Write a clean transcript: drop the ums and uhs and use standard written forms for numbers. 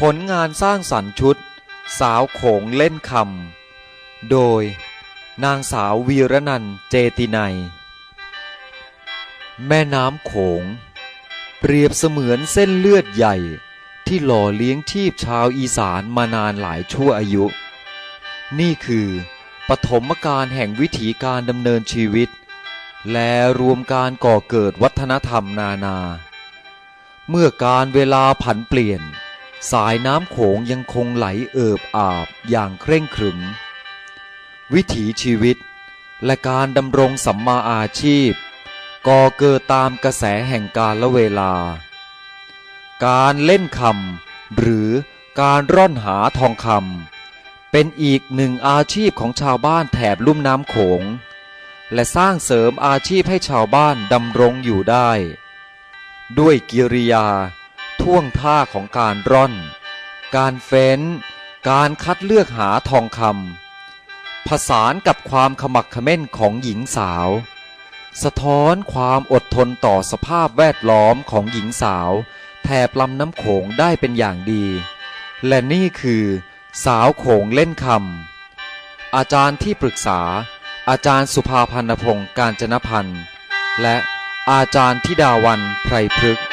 ผลงานสร้างสรรค์ชุดสาวโขงเล่นคำโดยนางสาววีรนันท์เจตินัยแม่น้ำโขงเปรียบเสมือนเส้นเลือดใหญ่ที่หล่อเลี้ยงชีพชาวอีสานมานานหลายชั่วอายุนี่คือปฐมกาลแห่งวิถีการดำเนินชีวิตและรวมการก่อเกิดวัฒนธรรมนานาเมื่อการเวลาผันเปลี่ยนสายน้ำโขงยังคงไหลเอิบอาบอย่างเคร่งครึมวิถีชีวิตและการดำรงสัมมาอาชีพก่อเกิดตามกระแสแห่งกาลเวลาการเล่นคำหรือการร่อนหาทองคำเป็นอีกหนึ่งอาชีพของชาวบ้านแถบลุ่มน้ำโขงและสร้างเสริมอาชีพให้ชาวบ้านดำรงอยู่ได้ด้วยกิริยาท่วงท่าของการร่อนการเฟ้นการคัดเลือกหาทองคำผสานกับความขมักเขม้นของหญิงสาวสะท้อนความอดทนต่อสภาพแวดล้อมของหญิงสาวแถบลำน้ำโขงได้เป็นอย่างดีและนี่คือสาวโขงเล่นคำอาจารย์ที่ปรึกษาอาจารย์สุภาพันธ์พงศ์กาญจนพันธ์และอาจารย์ธิดาวันไพรพฤกษ์